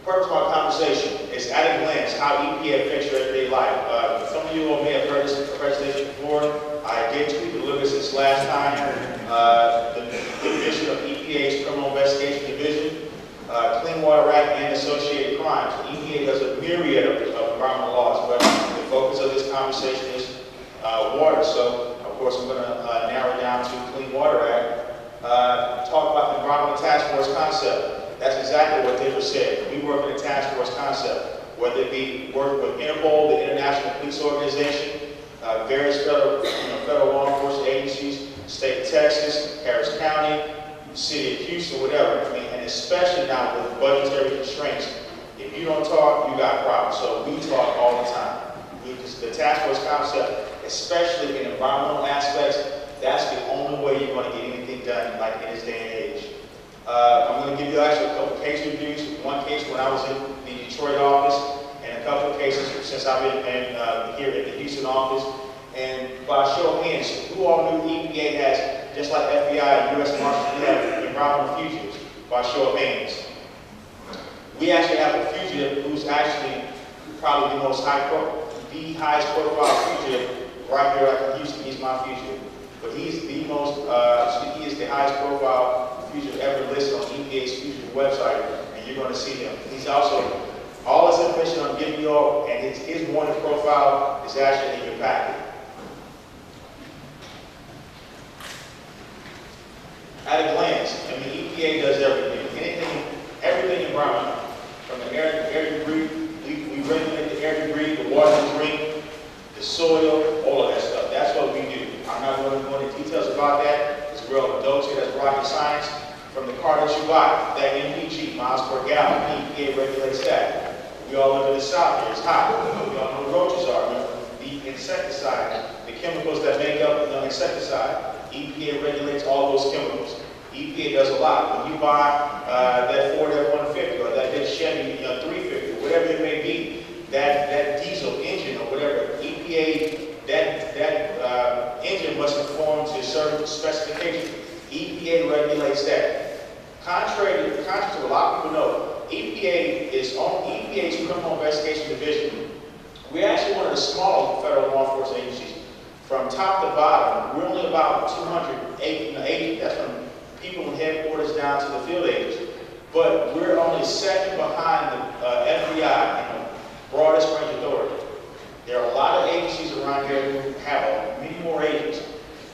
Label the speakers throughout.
Speaker 1: purpose of my conversation is at a glance how EPA affects your everyday life. Some of you all may have heard this presentation before. I did tweet a little bit since last time. The division of EPA's Criminal Investigation Division, Clean Water Act, and associated crimes. EPA does a myriad of environmental laws, but the focus of this conversation is water. So, of course, I'm going to narrow it down to Clean Water Act. Talk about the environmental task force concept. That's exactly what they just said. We work in a task force concept, whether it be working with Interpol, the International Police Organization, various federal law enforcement agencies, state of Texas, Harris County, city of Houston, whatever. I mean, and especially now with budgetary constraints, if you don't talk, you got problems. So we talk all the time. The task force concept, especially in environmental aspects, that's the only way you're going to get anything done like in this day and age. I'm going to give you actually a couple case reviews. One case when I was in the Detroit office, and a couple of cases since I've been here in the Houston office. And by show of hands, who all knew EPA has, just like FBI and U.S. Marshals, we have environmental fugitives? By show of hands. We actually have a fugitive who's actually probably the highest profile fugitive right here at Houston. He's my fugitive. But he's the most, he is the highest profile fugitive ever listed on EPA's fugitive website, and you're going to see him. He's also, all this information I'm giving you all, and his wanted profile is actually in your packet. At a glance, I mean, EPA does everything, everything environmental. From the air you breathe, we regulate the air you breathe, the water you drink, the soil, all of that stuff. That's what we do. I'm not going to go into details about that, because we're all adults here, that's rocket science. From the car that you buy, that MPG, miles per gallon, EPA regulates that. We all live in the South here, it's hot. We all know what roaches are. Remember, the insecticide, the chemicals that make up the insecticide, EPA regulates all those chemicals. EPA does a lot. When you buy that Ford F-150 or that Chevy 350, whatever it may be, that diesel engine or whatever, EPA, that engine must conform to certain specifications. EPA regulates that. Contrary to what a lot of people know, EPA is on EPA's Criminal Investigation Division. We're actually one of the small federal law enforcement agencies. From top to bottom, we're only about 280, that's from people in headquarters down to the field agents. But we're only second behind the FBI in the broadest range authority. There are a lot of agencies around here who have many more agents,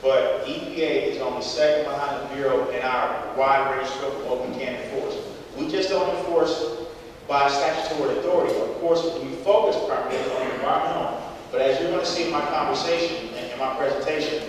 Speaker 1: but EPA is only second behind the Bureau in our wide range scope of what we can enforce. We just don't enforce by statutory authority. Of course, we focus primarily on environmental. But as you're going to see in my conversation and in my presentation,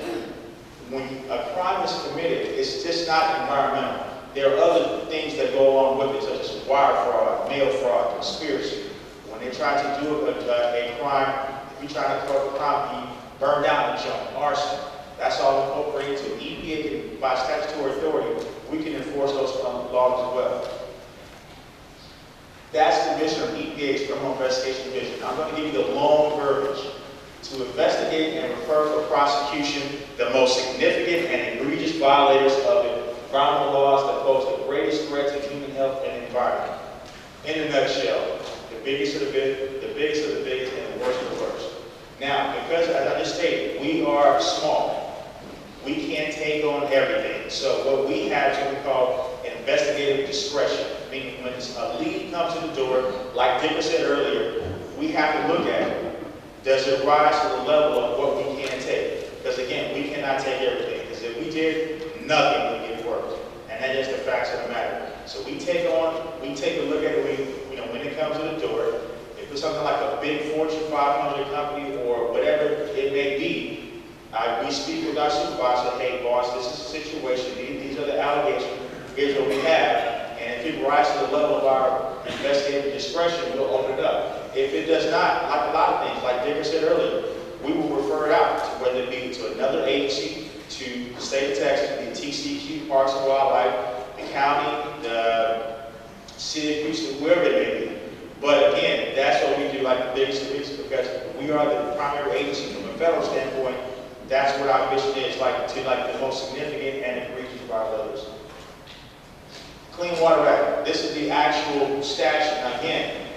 Speaker 1: when a crime is committed, it's just not environmental. There are other things that go along with it, such as wire fraud, mail fraud, conspiracy. When they try to do a crime, if you try to cover a crime, you burn down the junk, arson. That's all incorporated to EPA. Can, by statutory authority, we can enforce those laws as well. That's the mission of EPA's Criminal Investigation Division. I'm going to give you the long verbiage. To investigate and refer for prosecution the most significant and egregious violators of the environmental laws that pose the greatest threat to human health and environment. In a nutshell, the biggest of the biggest, and the worst of the worst. Now, because as I just stated, we are small. We can't take on everything. So what we have is what we call investigative discretion, meaning when a lead comes to the door, like Dick said earlier, we have to look at it. Does it rise to the level of what we can take? Because again, we cannot take everything. Because if we did, nothing would get worked. And that is the facts of the matter. So we take a look at it when it comes to the door. If it's something like a big Fortune 500 company or whatever it may be, we speak with our supervisor, hey boss, this is the situation, these are the allegations, here's what we have. And if it rises to the level of our investigative discretion, we'll open it up. If it does not, like a lot of things, like Dick said earlier, we will refer it out, to whether it be to another agency, to the state of Texas, the TCQ, Parks and Wildlife, the county, the city of Houston, wherever it may be. But again, that's what we do, like the biggest because we are the primary agency from a federal standpoint. That's what our mission is, to the most significant and egregious violators. Clean Water Act. This is the actual statute. Now again,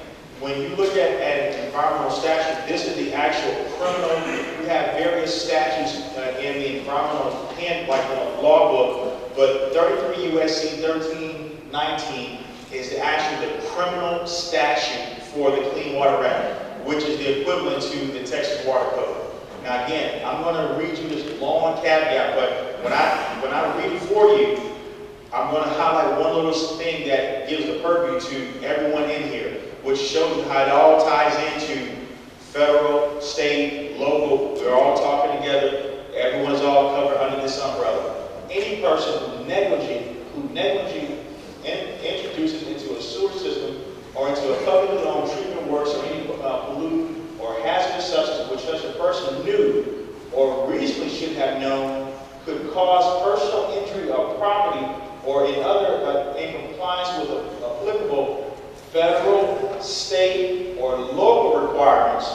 Speaker 1: when you look at an environmental statute, this is the actual criminal. We have various statutes in the environmental law book, but 33 U.S.C. 1319 is actually the criminal statute for the Clean Water Act, which is the equivalent to the Texas Water Code. Now again, I'm going to read you this long caveat, but when I read it for you, I'm going to highlight one little thing that gives the purview to everyone in here, which shows you how it all ties into federal, state, local. We're all talking together. Everyone is all covered under this umbrella. Any person who negligently introduces into a sewer system or into a publicly owned treatment works or any pollutant or hazardous substance which such a person knew or reasonably should have known could cause personal injury of property or in compliance with applicable federal, state, or local requirements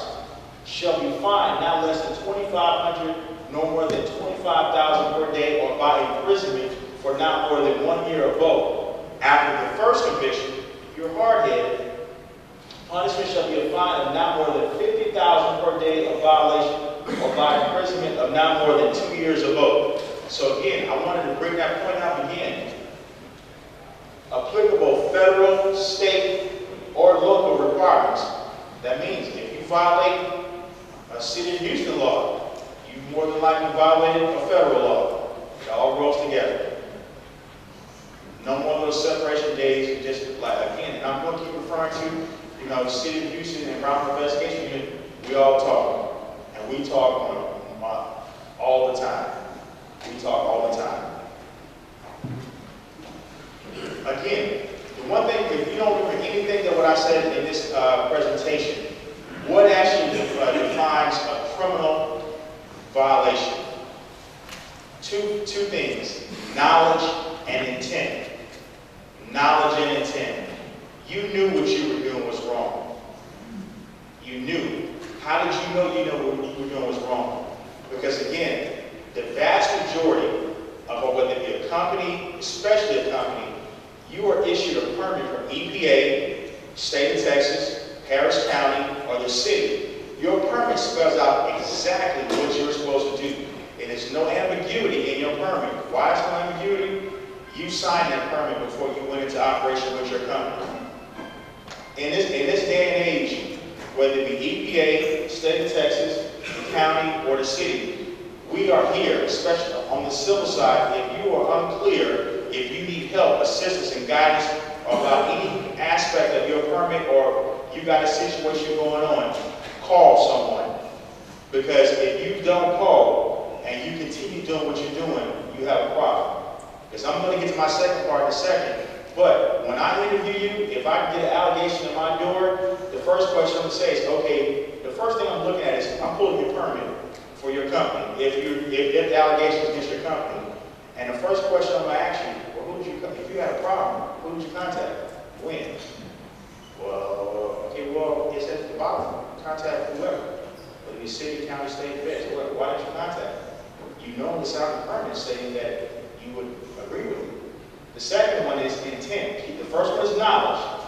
Speaker 1: shall be fined not less than $2,500, no more than $25,000 per day, or by imprisonment for not more than 1 year or both. After the first conviction, if you're hard-headed, punishment shall be a fine of not more than $50,000 per day of violation, or by imprisonment of not more than 2 years or both. So again, I wanted to bring that point out again. Applicable federal, state, or local requirements. That means if you violate a city of Houston law, you more than likely violated a federal law. It all rolls together. No more little separation days, just like again, and I'm going to keep referring to, City of Houston and Environmental Investigation Unit. We all talk, and we talk all the time. We talk all the time. Again, the one thing, if you don't remember anything that what I said in this presentation, what actually defines a criminal violation? Two things: knowledge and intent. Knowledge and intent. You knew what you were doing was wrong. You knew. How did you know what you were doing was wrong? Because again, the vast majority of whether it be a company, especially a company, you are issued a permit from EPA, state of Texas, Harris County, or the city. Your permit spells out exactly what you're supposed to do. And there's no ambiguity in your permit. Why is no ambiguity? You signed that permit before you went into operation with your company. In this day and age, whether it be EPA, state of Texas, the county, or the city, we are here, especially on the civil side. If you are unclear, if you need help, assistance, and guidance about any aspect of your permit, or you got a situation going on, call someone. Because if you don't call and you continue doing what you're doing, you have a problem. Because I'm going to get to my second part in a second. But when I interview you, if I get an allegation at my door, the first question I'm going to say is, okay, the first thing I'm looking at is, I'm pulling your permit for your company. If the allegation is against your company. And the first question I'm going to ask you, well, if you had a problem, who did you contact? When? Well, okay, well, it's at the bottom. Contact whoever. Whether it be city, county, state, feds, whoever. Why did you contact? You know the sound of the permit saying that you would agree with it. The second one is intent. The first one is knowledge.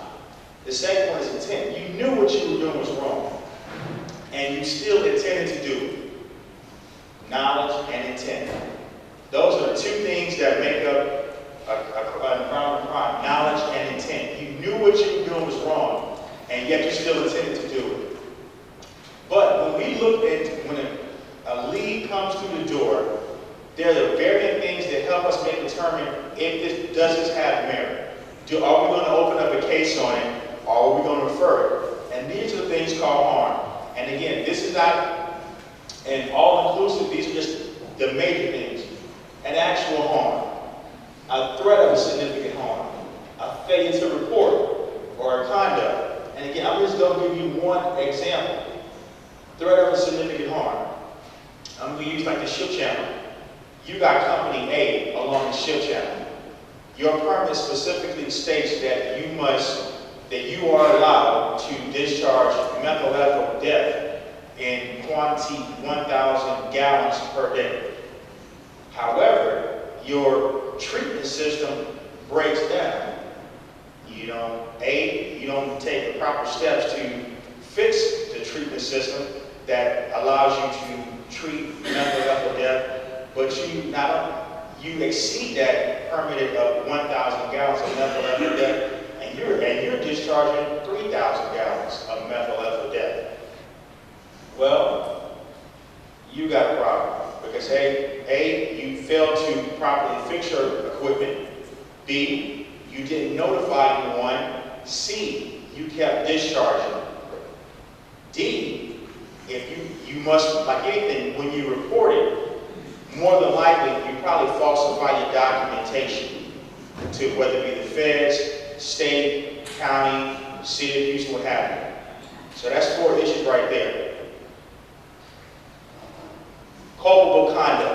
Speaker 1: The second one is intent. You knew what you were doing was wrong, and you still intended to do it. Knowledge and intent. Those are the two things that make up an environmental crime: knowledge and intent. You knew what you were doing was wrong, and yet you still intended to do it. But when we look at when a lead comes through the door, there are varying things that help us determine if this have merit. Are we going to open up a case on it, or are we going to refer it? And these are the things called harm. And again, this is not an all-inclusive. These are just the major things. An actual harm, a threat of a significant harm, a failure to report, or a conduct. And again, I'm just going to give you one example. Threat of a significant harm. I'm going to use like the ship channel. You got company A along the ship channel. Your permit specifically states that you are allowed to discharge methyl ethyl depth in quantity 1,000 gallons per day. However, your treatment system breaks down. You don't take the proper steps to fix the treatment system that allows you to treat mental health or death, but you exceed that permitted of 1,000 gallons of mental health or death, and you're discharging 3,000 gallons of mental health or death. Well, you got a problem because A, you failed to properly fix your equipment. B, you didn't notify anyone. C, you kept discharging. D, if you must, like anything, when you report it, more than likely you probably falsify your documentation to whether it be the feds, state, county, city of Houston, what have you. So that's 4 issues right there. Culpable conduct.